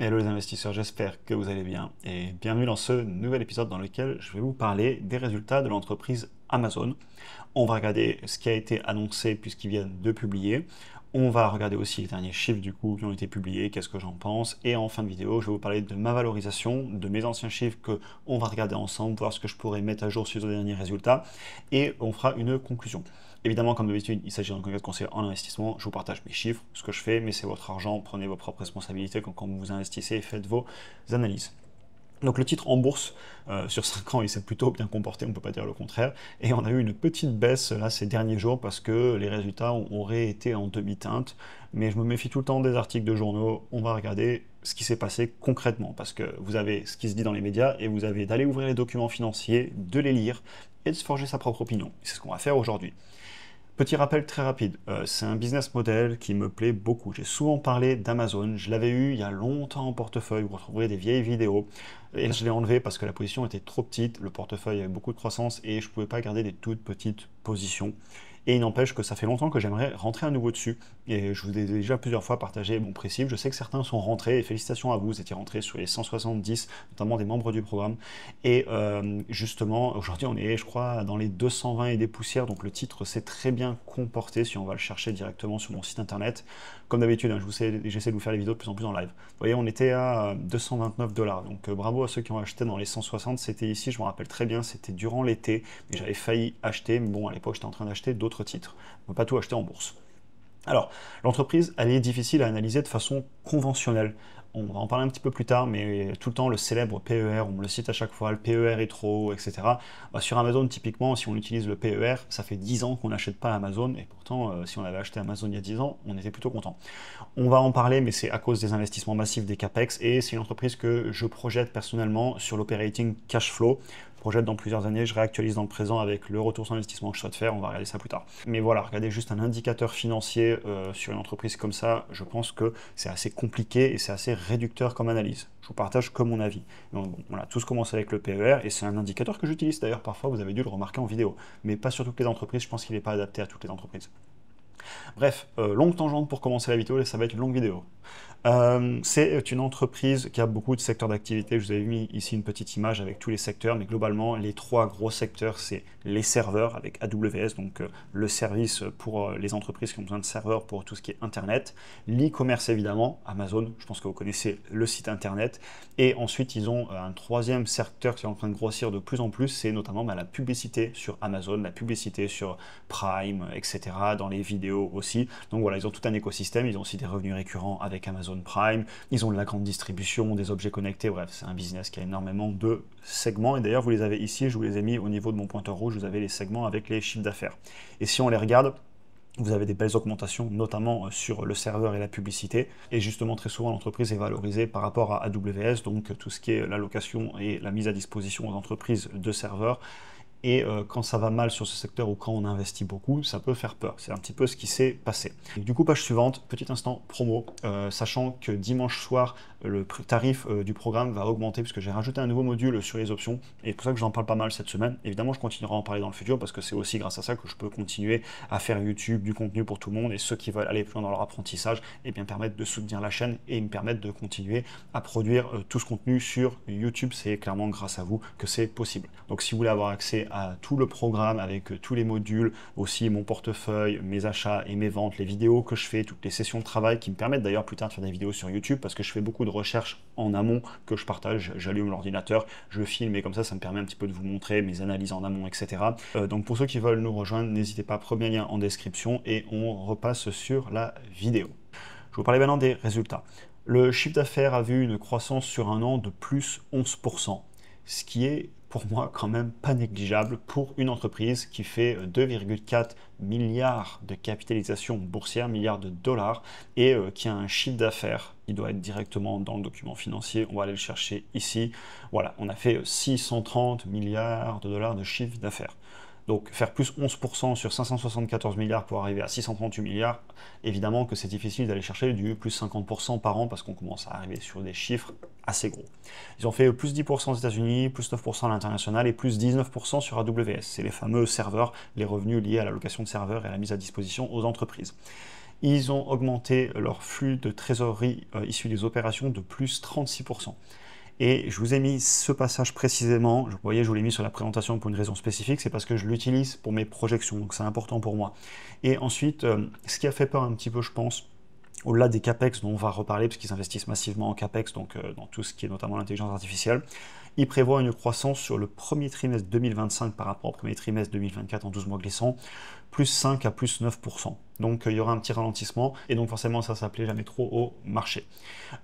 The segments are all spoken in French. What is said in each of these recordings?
Hello les investisseurs, j'espère que vous allez bien et bienvenue dans ce nouvel épisode dans lequel je vais vous parler des résultats de l'entreprise Amazon. On va regarder ce qui a été annoncé puisqu'ils viennent de publier. On va regarder aussi les derniers chiffres du coup qui ont été publiés, qu'est-ce que j'en pense. Et en fin de vidéo, je vais vous parler de ma valorisation, de mes anciens chiffres que on va regarder ensemble, voir ce que je pourrais mettre à jour sur les derniers résultats. Et on fera une conclusion. Évidemment, comme d'habitude, il s'agit d'un conseil en investissement. Je vous partage mes chiffres, ce que je fais, mais c'est votre argent. Prenez vos propres responsabilités quand vous investissez et faites vos analyses. Donc le titre en bourse, sur 5 ans, il s'est plutôt bien comporté, on ne peut pas dire le contraire. Et on a eu une petite baisse là ces derniers jours parce que les résultats auraient été en demi-teinte. Mais je me méfie tout le temps des articles de journaux. On va regarder ce qui s'est passé concrètement parce que vous avez ce qui se dit dans les médias et vous avez d'aller ouvrir les documents financiers, de les lire et de se forger sa propre opinion. C'est ce qu'on va faire aujourd'hui. Petit rappel très rapide, c'est un business model qui me plaît beaucoup. J'ai souvent parlé d'Amazon, je l'avais eu il y a longtemps en portefeuille, vous retrouverez des vieilles vidéos. Et là, je l'ai enlevé parce que la position était trop petite, le portefeuille avait beaucoup de croissance et je ne pouvais pas garder des toutes petites positions. Et il n'empêche que ça fait longtemps que j'aimerais rentrer à nouveau dessus. Et je vous ai déjà plusieurs fois partagé mon principe. Je sais que certains sont rentrés, et félicitations à vous, vous étiez rentrés sur les 170, notamment des membres du programme. Et justement, aujourd'hui, on est, je crois, dans les 220 et des poussières. Donc le titre s'est très bien comporté si on va le chercher directement sur mon site internet. Comme d'habitude, hein, j'essaie de vous faire les vidéos de plus en plus en live. Vous voyez, on était à 229 $. Donc bravo à ceux qui ont acheté dans les 160. C'était ici, je me rappelle très bien, c'était durant l'été. Mais j'avais failli acheter. Mais bon, à l'époque, j'étais en train d'acheter d'autres titres. On ne peut pas tout acheter en bourse. Alors, l'entreprise, elle est difficile à analyser de façon conventionnelle. On va en parler un petit peu plus tard, mais tout le temps, le célèbre PER, on me le cite à chaque fois, le PER est trop haut, etc. Sur Amazon, typiquement, si on utilise le PER, ça fait 10 ans qu'on n'achète pas Amazon, et pourtant, si on avait acheté Amazon il y a 10 ans, on était plutôt content. On va en parler, mais c'est à cause des investissements massifs des CAPEX, et c'est une entreprise que je projette personnellement sur l'operating cash flow. Projette dans plusieurs années, je réactualise dans le présent avec le retour sur investissement que je souhaite faire, on va regarder ça plus tard. Mais voilà, regardez juste un indicateur financier sur une entreprise comme ça, je pense que c'est assez compliqué et c'est assez réducteur comme analyse. Je vous partage que mon avis. Donc, bon, voilà, tout commence avec le PER et c'est un indicateur que j'utilise d'ailleurs parfois, vous avez dû le remarquer en vidéo, mais pas sur toutes les entreprises, je pense qu'il n'est pas adapté à toutes les entreprises. Bref, longue tangente pour commencer la vidéo et ça va être une longue vidéo. C'est une entreprise qui a beaucoup de secteurs d'activité. Je vous avais mis ici une petite image avec tous les secteurs, mais globalement, les trois gros secteurs, c'est les serveurs avec AWS, donc le service pour les entreprises qui ont besoin de serveurs pour tout ce qui est Internet, l'e-commerce évidemment, Amazon, je pense que vous connaissez le site Internet, et ensuite ils ont un troisième secteur qui est en train de grossir de plus en plus, c'est notamment la publicité sur Amazon, la publicité sur Prime, etc., dans les vidéos aussi. Donc voilà, ils ont tout un écosystème, ils ont aussi des revenus récurrents avec Amazon Prime, ils ont de la grande distribution, des objets connectés, bref, c'est un business qui a énormément de segments, et d'ailleurs vous les avez ici, je vous les ai mis au niveau de mon pointeur rouge, vous avez les segments avec les chiffres d'affaires. Et si on les regarde, vous avez des belles augmentations, notamment sur le serveur et la publicité. Et justement, très souvent, l'entreprise est valorisée par rapport à AWS, donc tout ce qui est l'allocation et la mise à disposition aux entreprises de serveurs. Et quand ça va mal sur ce secteur ou quand on investit beaucoup, ça peut faire peur. C'est un petit peu ce qui s'est passé. Et du coup, page suivante, petit instant promo, sachant que dimanche soir, le tarif du programme va augmenter puisque j'ai rajouté un nouveau module sur les options et c'est pour ça que j'en parle pas mal cette semaine. Évidemment, je continuerai à en parler dans le futur parce que c'est aussi grâce à ça que je peux continuer à faire YouTube, du contenu pour tout le monde et ceux qui veulent aller plus loin dans leur apprentissage, et bien permettre de soutenir la chaîne et me permettre de continuer à produire tout ce contenu sur YouTube. C'est clairement grâce à vous que c'est possible. Donc si vous voulez avoir accès à tout le programme avec tous les modules, aussi mon portefeuille, mes achats et mes ventes, les vidéos que je fais, toutes les sessions de travail qui me permettent d'ailleurs plus tard de faire des vidéos sur YouTube parce que je fais beaucoup de recherches en amont que je partage, j'allume l'ordinateur, je filme et comme ça me permet un petit peu de vous montrer mes analyses en amont, etc. Donc pour ceux qui veulent nous rejoindre, n'hésitez pas, premier lien en description et on repasse sur la vidéo. Je vous parlais maintenant des résultats. Le chiffre d'affaires a vu une croissance sur un an de plus 11%, ce qui est pour moi quand même pas négligeable pour une entreprise qui fait 2,4 milliards de capitalisation boursière, milliards de dollars, et qui a un chiffre d'affaires, il doit être directement dans le document financier, on va aller le chercher ici. Voilà, on a fait 630 milliards de dollars de chiffre d'affaires. Donc faire plus 11% sur 574 milliards pour arriver à 638 milliards, évidemment que c'est difficile d'aller chercher du plus 50% par an parce qu'on commence à arriver sur des chiffres assez gros. Ils ont fait plus 10% aux États-Unis, plus 9% à l'international et plus 19% sur AWS. C'est les fameux serveurs, les revenus liés à la location de serveurs et à la mise à disposition aux entreprises. Ils ont augmenté leur flux de trésorerie issu des opérations de plus 36%. Et je vous ai mis ce passage précisément, vous voyez, je vous l'ai mis sur la présentation pour une raison spécifique, c'est parce que je l'utilise pour mes projections, donc c'est important pour moi. Et ensuite, ce qui a fait peur un petit peu, je pense, au-delà des CAPEX dont on va reparler, parce qu'ils investissent massivement en CAPEX, donc dans tout ce qui est notamment l'intelligence artificielle, ils prévoient une croissance sur le premier trimestre 2025 par rapport au premier trimestre 2024 en 12 mois glissants, plus 5 à plus 9%. Donc il y aura un petit ralentissement, et donc forcément ça s'appelait jamais trop au marché.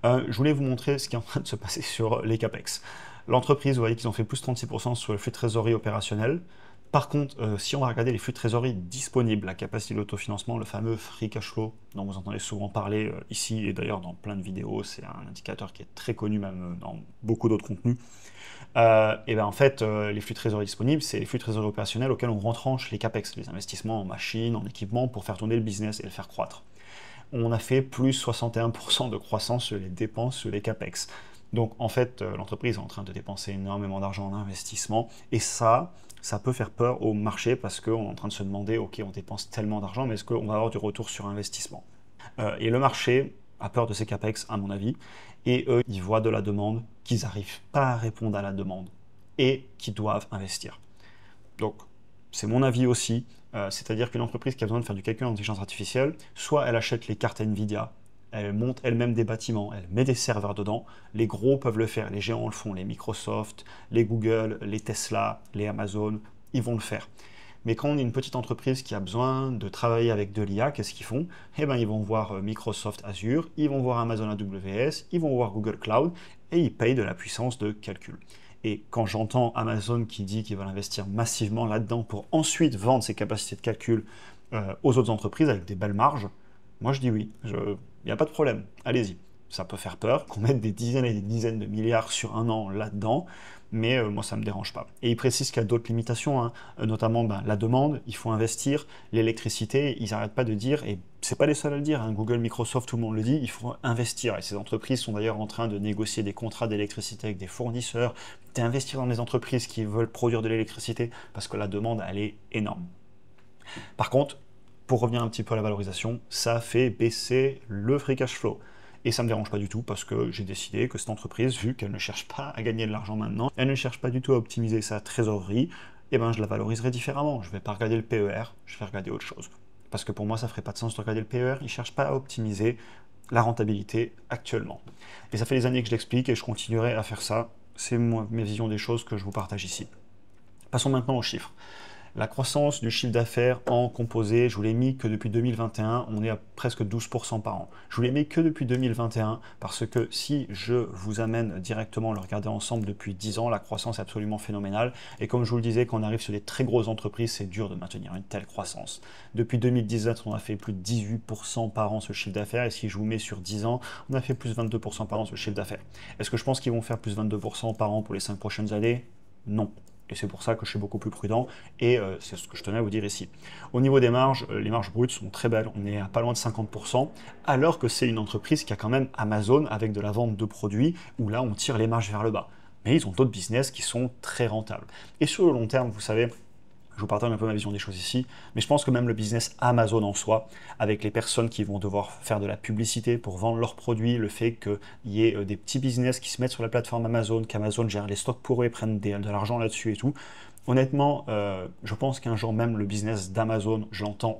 Je voulais vous montrer ce qui est en train de se passer sur les CAPEX. L'entreprise, vous voyez qu'ils ont fait plus 36% sur le flux de trésorerie opérationnel. Par contre, si on va regarder les flux de trésorerie disponibles, la capacité d'autofinancement, le fameux free cash flow dont vous entendez souvent parler ici et d'ailleurs dans plein de vidéos, c'est un indicateur qui est très connu même dans beaucoup d'autres contenus. Et bien en fait, les flux de trésorerie disponibles, c'est les flux de trésorerie opérationnels auxquels on rentranche les CAPEX, les investissements en machines, en équipement pour faire tourner le business et le faire croître. On a fait plus 61% de croissance sur les dépenses, sur les CAPEX. Donc en fait, l'entreprise est en train de dépenser énormément d'argent en investissement et ça peut faire peur au marché parce qu'on est en train de se demander, ok, on dépense tellement d'argent, mais est-ce qu'on va avoir du retour sur investissement? Et le marché a peur de ces CAPEX, à mon avis, et eux, ils voient de la demande, qu'ils n'arrivent pas à répondre à la demande et qu'ils doivent investir. Donc, c'est mon avis aussi, c'est-à-dire qu'une entreprise qui a besoin de faire du calcul en intelligence artificielle, soit elle achète les cartes NVIDIA, elle monte elle-même des bâtiments, elle met des serveurs dedans, les gros peuvent le faire, les géants le font, les Microsoft, les Google, les Tesla, les Amazon, ils vont le faire. Mais quand on est une petite entreprise qui a besoin de travailler avec de l'IA, qu'est-ce qu'ils font? Eh bien, ils vont voir Microsoft Azure, ils vont voir Amazon AWS, ils vont voir Google Cloud, et ils payent de la puissance de calcul. Et quand j'entends Amazon qui dit qu'ils veulent investir massivement là-dedans pour ensuite vendre ses capacités de calcul aux autres entreprises avec des belles marges, moi je dis oui, il n'y a pas de problème, allez-y. Ça peut faire peur qu'on mette des dizaines et des dizaines de milliards sur un an là-dedans, mais moi ça ne me dérange pas. Et il précise qu'il y a d'autres limitations, hein, notamment la demande, il faut investir, l'électricité, ils n'arrêtent pas de dire, et c'est pas les seuls à le dire, hein, Google, Microsoft, tout le monde le dit, il faut investir. Et ces entreprises sont d'ailleurs en train de négocier des contrats d'électricité avec des fournisseurs, d'investir dans des entreprises qui veulent produire de l'électricité, parce que la demande, elle est énorme. Par contre, pour revenir un petit peu à la valorisation, ça fait baisser le free cash flow. Et ça ne me dérange pas du tout parce que j'ai décidé que cette entreprise, vu qu'elle ne cherche pas à gagner de l'argent maintenant, elle ne cherche pas du tout à optimiser sa trésorerie, et ben je la valoriserai différemment. Je ne vais pas regarder le PER, je vais regarder autre chose. Parce que pour moi, ça ne ferait pas de sens de regarder le PER, ils ne cherchent pas à optimiser la rentabilité actuellement. Et ça fait des années que je l'explique et je continuerai à faire ça. C'est mes visions des choses que je vous partage ici. Passons maintenant aux chiffres. La croissance du chiffre d'affaires en composé, je vous l'ai mis que depuis 2021, on est à presque 12% par an. Je vous l'ai mis que depuis 2021 parce que si je vous amène directement le regarder ensemble depuis 10 ans, la croissance est absolument phénoménale. Et comme je vous le disais, quand on arrive sur des très grosses entreprises, c'est dur de maintenir une telle croissance. Depuis 2017, on a fait plus de 18% par an ce chiffre d'affaires. Et si je vous mets sur 10 ans, on a fait plus de 22% par an ce chiffre d'affaires. Est-ce que je pense qu'ils vont faire plus de 22% par an pour les 5 prochaines années? Non. Et c'est pour ça que je suis beaucoup plus prudent, et c'est ce que je tenais à vous dire ici. Au niveau des marges, les marges brutes sont très belles, on est à pas loin de 50%, alors que c'est une entreprise qui a quand même Amazon avec de la vente de produits, où là on tire les marges vers le bas. Mais ils ont d'autres business qui sont très rentables. Et sur le long terme, vous savez, je vous partage un peu ma vision des choses ici, mais je pense que même le business Amazon en soi, avec les personnes qui vont devoir faire de la publicité pour vendre leurs produits, le fait qu'il y ait des petits business qui se mettent sur la plateforme Amazon, qu'Amazon gère les stocks pour eux et prennent de l'argent là-dessus et tout, honnêtement, je pense qu'un jour même le business d'Amazon, je l'entends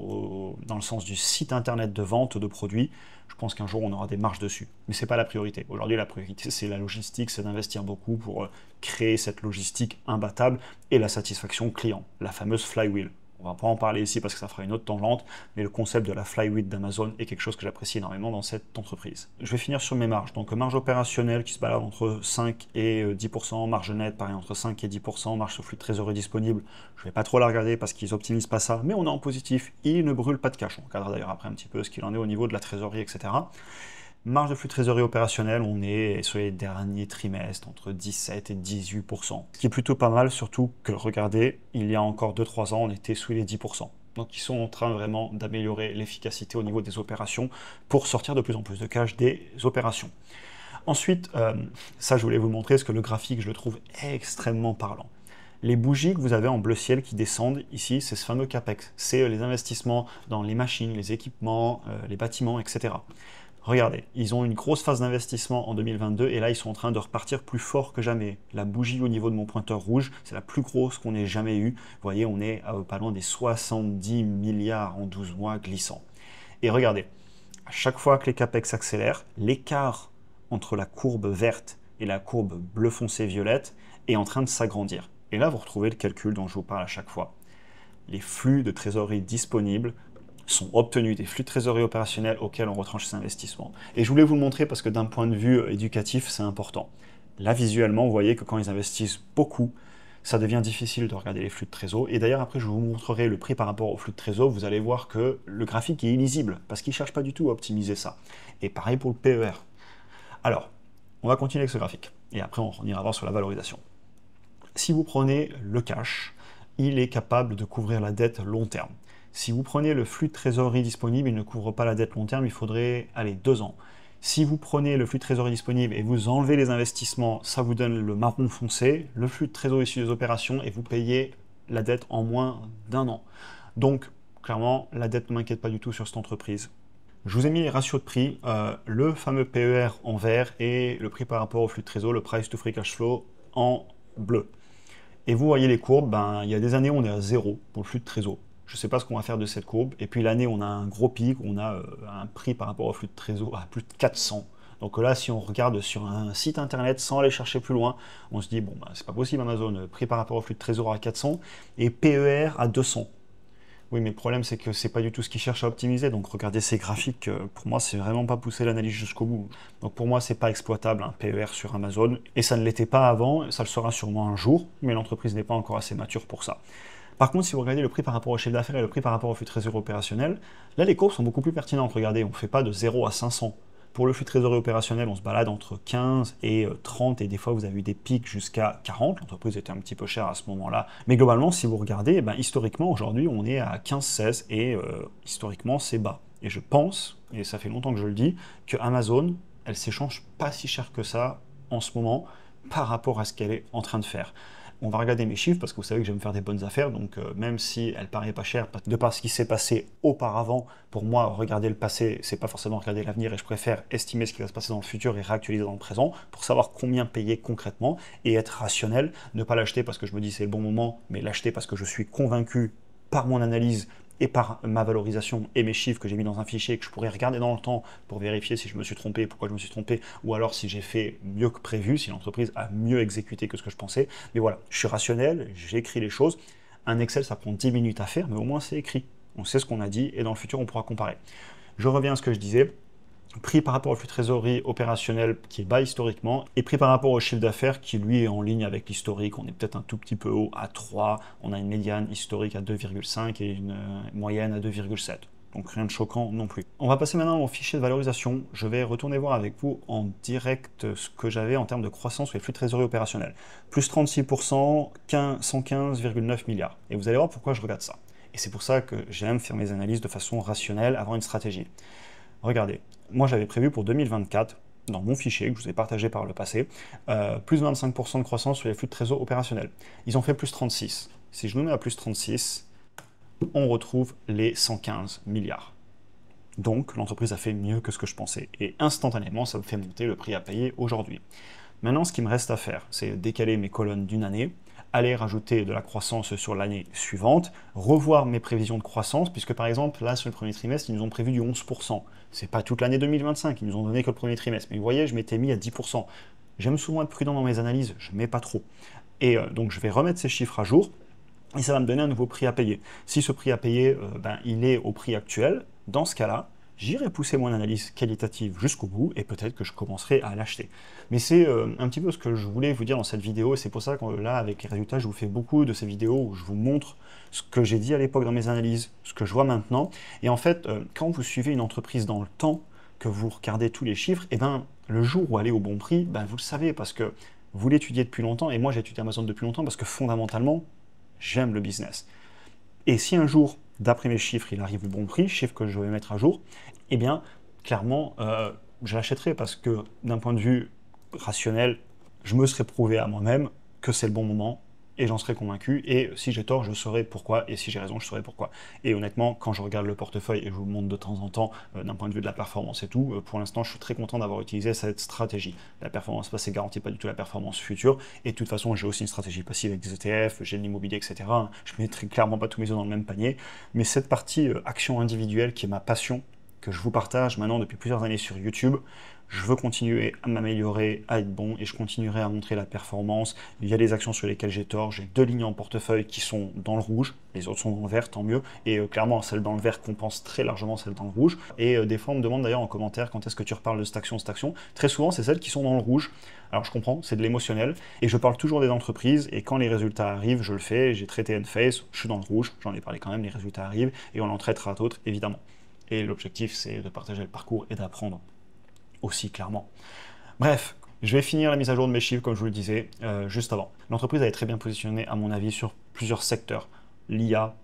dans le sens du site internet de vente de produits, je pense qu'un jour on aura des marges dessus. Mais ce n'est pas la priorité. Aujourd'hui, la priorité, c'est la logistique, c'est d'investir beaucoup pour créer cette logistique imbattable et la satisfaction client, la fameuse flywheel. On va pas en parler ici parce que ça fera une autre tangente, mais le concept de la flywheel d'Amazon est quelque chose que j'apprécie énormément dans cette entreprise. Je vais finir sur mes marges. Donc marge opérationnelle qui se balade entre 5 et 10%, marge nette pareil entre 5 et 10%, marge sur flux de trésorerie disponible. Je vais pas trop la regarder parce qu'ils optimisent pas ça, mais on est en positif, ils ne brûlent pas de cash. On regardera d'ailleurs après un petit peu ce qu'il en est au niveau de la trésorerie, etc. Marge de flux de trésorerie opérationnelle, on est sur les derniers trimestres entre 17 et 18%. Ce qui est plutôt pas mal, surtout que, regardez, il y a encore 2-3 ans, on était sous les 10%. Donc ils sont en train vraiment d'améliorer l'efficacité au niveau des opérations pour sortir de plus en plus de cash des opérations. Ensuite, ça je voulais vous montrer parce que le graphique, je le trouve extrêmement parlant. Les bougies que vous avez en bleu ciel qui descendent ici, c'est ce fameux CAPEX. C'est les investissements dans les machines, les équipements, les bâtiments, etc. Regardez, ils ont une grosse phase d'investissement en 2022 et là, ils sont en train de repartir plus fort que jamais. La bougie au niveau de mon pointeur rouge, c'est la plus grosse qu'on ait jamais eue. Vous voyez, on est pas loin des 70 milliards en 12 mois glissants. Et regardez, à chaque fois que les CAPEX accélèrent, l'écart entre la courbe verte et la courbe bleu foncé violette est en train de s'agrandir. Et là, vous retrouvez le calcul dont je vous parle à chaque fois. Les flux de trésorerie disponibles sont obtenus des flux de trésorerie opérationnels auxquels on retranche ses investissements. Et je voulais vous le montrer parce que d'un point de vue éducatif, c'est important. Là, visuellement, vous voyez que quand ils investissent beaucoup, ça devient difficile de regarder les flux de trésor. Et d'ailleurs, après, je vous montrerai le prix par rapport au flux de trésor. Vous allez voir que le graphique est illisible parce qu'ils ne cherchent pas du tout à optimiser ça. Et pareil pour le PER. Alors, on va continuer avec ce graphique. Et après, on ira voir sur la valorisation. Si vous prenez le cash, il est capable de couvrir la dette long terme. Si vous prenez le flux de trésorerie disponible, il ne couvre pas la dette long terme, il faudrait, 2 ans. Si vous prenez le flux de trésorerie disponible et vous enlevez les investissements, ça vous donne le marron foncé, le flux de trésorerie issu des opérations, et vous payez la dette en moins d'1 an. Donc, clairement, la dette ne m'inquiète pas du tout sur cette entreprise. Je vous ai mis les ratios de prix, le fameux PER en vert et le prix par rapport au flux de trésor, le price to free cash flow en bleu. Et vous voyez les courbes, il y a des années où on est à 0 pour le flux de trésor. Je ne sais pas ce qu'on va faire de cette courbe. Et puis l'année, on a un gros pic, on a un prix par rapport au flux de trésor à plus de 400. Donc là, si on regarde sur un site internet sans aller chercher plus loin, on se dit, bon, c'est pas possible Amazon, prix par rapport au flux de trésor à 400 et PER à 200. Oui, mais le problème, c'est que c'est pas du tout ce qu'ils cherchent à optimiser. Donc regardez ces graphiques, pour moi, c'est vraiment pas pousser l'analyse jusqu'au bout. Donc pour moi, c'est pas exploitable un PER sur Amazon. Et ça ne l'était pas avant, ça le sera sûrement un jour, mais l'entreprise n'est pas encore assez mature pour ça. Par contre, si vous regardez le prix par rapport au chiffre d'affaires et le prix par rapport au flux de trésorerie opérationnel, là, les courbes sont beaucoup plus pertinentes. Regardez, on ne fait pas de 0 à 500. Pour le flux de trésorerie opérationnel, on se balade entre 15 et 30, et des fois, vous avez eu des pics jusqu'à 40. L'entreprise était un petit peu chère à ce moment-là. Mais globalement, si vous regardez, historiquement, aujourd'hui, on est à 15-16, et historiquement, c'est bas. Et je pense, et ça fait longtemps que je le dis, que Amazon, elle s'échange pas si cher que ça en ce moment par rapport à ce qu'elle est en train de faire. On va regarder mes chiffres parce que vous savez que j'aime faire des bonnes affaires, donc même si elle paraît pas chère, de par ce qui s'est passé auparavant, pour moi, regarder le passé, c'est pas forcément regarder l'avenir, et je préfère estimer ce qui va se passer dans le futur et réactualiser dans le présent pour savoir combien payer concrètement et être rationnel, ne pas l'acheter parce que je me dis c'est le bon moment, mais l'acheter parce que je suis convaincu par mon analyse et par ma valorisation et mes chiffres que j'ai mis dans un fichier que je pourrais regarder dans le temps pour vérifier si je me suis trompé, pourquoi je me suis trompé, ou alors si j'ai fait mieux que prévu, si l'entreprise a mieux exécuté que ce que je pensais. Mais voilà, je suis rationnel, j'ai écrit les choses. Un Excel, ça prend 10 minutes à faire, mais au moins c'est écrit. On sait ce qu'on a dit et dans le futur, on pourra comparer. Je reviens à ce que je disais. Prix par rapport au flux de trésorerie opérationnel qui est bas historiquement, et prix par rapport au chiffre d'affaires qui lui est en ligne avec l'historique. On est peut-être un tout petit peu haut à 3, on a une médiane historique à 2,5 et une moyenne à 2,7. Donc rien de choquant non plus. On va passer maintenant au fichier de valorisation. Je vais retourner voir avec vous en direct ce que j'avais en termes de croissance sur les flux de trésorerie opérationnels. Plus 36%, 115,9 milliards. Et vous allez voir pourquoi je regarde ça. Et c'est pour ça que j'aime faire mes analyses de façon rationnelle, avoir une stratégie. Regardez, moi j'avais prévu pour 2024, dans mon fichier que je vous ai partagé par le passé, plus 25% de croissance sur les flux de trésor opérationnels. Ils ont fait plus 36. Si je nous mets à plus 36, on retrouve les 115 milliards. Donc l'entreprise a fait mieux que ce que je pensais. Et instantanément, ça me fait monter le prix à payer aujourd'hui. Maintenant, ce qui me reste à faire, c'est décaler mes colonnes d'une année, aller rajouter de la croissance sur l'année suivante, revoir mes prévisions de croissance, puisque par exemple, là, sur le premier trimestre, ils nous ont prévu du 11%. C'est pas toute l'année 2025, ils nous ont donné que le premier trimestre. Mais vous voyez, je m'étais mis à 10%. J'aime souvent être prudent dans mes analyses, je ne mets pas trop. Et donc, je vais remettre ces chiffres à jour, et ça va me donner un nouveau prix à payer. Si ce prix à payer, il est au prix actuel, dans ce cas-là, j'irai pousser mon analyse qualitative jusqu'au bout et peut-être que je commencerai à l'acheter. Mais c'est un petit peu ce que je voulais vous dire dans cette vidéo et c'est pour ça que là, avec les résultats, je vous fais beaucoup de ces vidéos où je vous montre ce que j'ai dit à l'époque dans mes analyses, ce que je vois maintenant. Et en fait, quand vous suivez une entreprise dans le temps, que vous regardez tous les chiffres, et le jour où elle est au bon prix, vous le savez parce que vous l'étudiez depuis longtemps et moi j'ai étudié Amazon depuis longtemps parce que fondamentalement, j'aime le business. Et si un jour, d'après mes chiffres, il arrive au bon prix, chiffre que je vais mettre à jour, eh bien, clairement, je l'achèterai parce que d'un point de vue rationnel, je me serais prouvé à moi-même que c'est le bon moment et j'en serai convaincu, et si j'ai tort, je saurai pourquoi, et si j'ai raison, je saurai pourquoi. Et honnêtement, quand je regarde le portefeuille, et je vous le montre de temps en temps, d'un point de vue de la performance et tout, pour l'instant, je suis très content d'avoir utilisé cette stratégie. La performance passée garantit pas du tout la performance future, et de toute façon, j'ai aussi une stratégie passive avec des ETF, j'ai de l'immobilier, etc. Je ne mettrai clairement pas tous mes œufs dans le même panier, mais cette partie action individuelle qui est ma passion, que je vous partage maintenant depuis plusieurs années sur YouTube, je veux continuer à m'améliorer, à être bon, et je continuerai à montrer la performance. Il y a des actions sur lesquelles j'ai tort, j'ai 2 lignes en portefeuille qui sont dans le rouge, les autres sont dans le vert, tant mieux, et clairement celle dans le vert compense très largement celle dans le rouge, et des fois on me demande d'ailleurs en commentaire quand est-ce que tu reparles de cette action, très souvent c'est celles qui sont dans le rouge. Alors je comprends, c'est de l'émotionnel, et je parle toujours des entreprises, et quand les résultats arrivent, je le fais, j'ai traité Enphase, je suis dans le rouge, j'en ai parlé quand même, les résultats arrivent, et on en traitera d'autres, évidemment. Et l'objectif c'est de partager le parcours et d'apprendre aussi clairement. Bref, je vais finir la mise à jour de mes chiffres comme je vous le disais juste avant. L'entreprise est très bien positionnée à mon avis sur plusieurs secteurs. L'IA,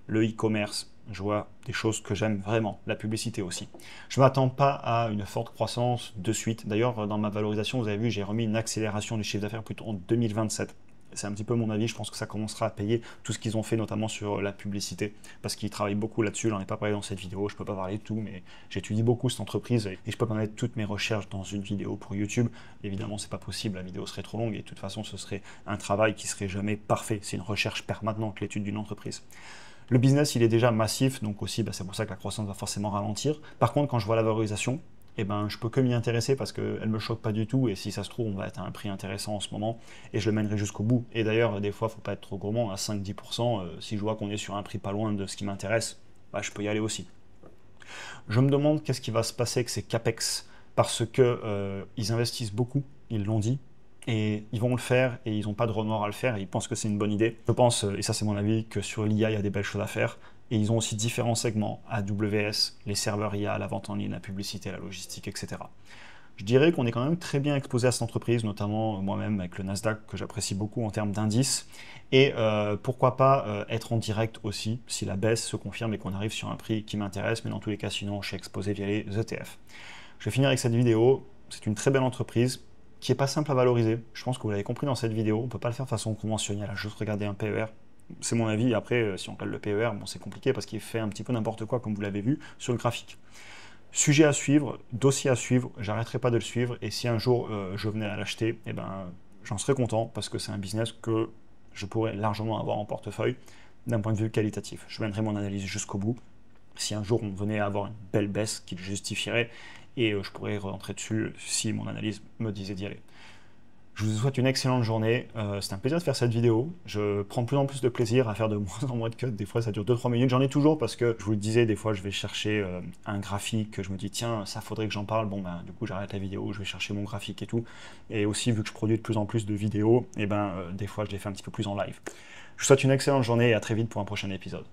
le e-commerce, je vois des choses que j'aime vraiment, la publicité aussi. Je ne m'attends pas à une forte croissance de suite. D'ailleurs, dans ma valorisation, vous avez vu, j'ai remis une accélération du chiffre d'affaires plutôt en 2027. C'est un petit peu mon avis, je pense que ça commencera à payer tout ce qu'ils ont fait, notamment sur la publicité, parce qu'ils travaillent beaucoup là-dessus, j'en ai pas parlé dans cette vidéo, je ne peux pas parler de tout, mais j'étudie beaucoup cette entreprise et je peux pas mettre toutes mes recherches dans une vidéo pour YouTube. Évidemment, c'est pas possible, la vidéo serait trop longue et de toute façon, ce serait un travail qui serait jamais parfait. C'est une recherche permanente, l'étude d'une entreprise. Le business, il est déjà massif, donc aussi, c'est pour ça que la croissance va forcément ralentir. Par contre, quand je vois la valorisation, eh ben, je peux que m'y intéresser parce qu'elle ne me choque pas du tout et si ça se trouve, on va être à un prix intéressant en ce moment et je le mènerai jusqu'au bout. Et d'ailleurs, des fois, il ne faut pas être trop gourmand, à 5-10%, si je vois qu'on est sur un prix pas loin de ce qui m'intéresse, je peux y aller aussi. Je me demande qu'est-ce qui va se passer avec ces CAPEX parce qu'ils investissent beaucoup, ils l'ont dit, et ils vont le faire et ils n'ont pas de remords à le faire et ils pensent que c'est une bonne idée. Je pense, et ça c'est mon avis, que sur l'IA, il y a des belles choses à faire. Et ils ont aussi différents segments, AWS, les serveurs IA, la vente en ligne, la publicité, la logistique, etc. Je dirais qu'on est quand même très bien exposé à cette entreprise, notamment moi-même avec le Nasdaq, que j'apprécie beaucoup en termes d'indices. Et pourquoi pas être en direct aussi, si la baisse se confirme et qu'on arrive sur un prix qui m'intéresse, mais dans tous les cas, sinon, je suis exposé via les ETF. Je vais finir avec cette vidéo. C'est une très belle entreprise qui n'est pas simple à valoriser. Je pense que vous l'avez compris dans cette vidéo. On ne peut pas le faire de façon conventionnelle, à juste regarder un PER. C'est mon avis. Après, si on regarde le PER, bon, c'est compliqué parce qu'il fait un petit peu n'importe quoi, comme vous l'avez vu sur le graphique. Sujet à suivre, dossier à suivre, j'arrêterai pas de le suivre. Et si un jour je venais à l'acheter, eh ben, j'en serais content parce que c'est un business que je pourrais largement avoir en portefeuille d'un point de vue qualitatif. Je mènerai mon analyse jusqu'au bout. Si un jour on venait à avoir une belle baisse qui le justifierait, et je pourrais rentrer dessus si mon analyse me disait d'y aller. Je vous souhaite une excellente journée. C'était un plaisir de faire cette vidéo. Je prends de plus en plus de plaisir à faire de moins en moins de cuts. Des fois, ça dure 2-3 minutes. J'en ai toujours parce que, je vous le disais, des fois, je vais chercher un graphique. Je me dis, tiens, ça faudrait que j'en parle. Bon, du coup, j'arrête la vidéo. Je vais chercher mon graphique et tout. Et aussi, vu que je produis de plus en plus de vidéos, des fois, je les fais un petit peu plus en live. Je vous souhaite une excellente journée et à très vite pour un prochain épisode.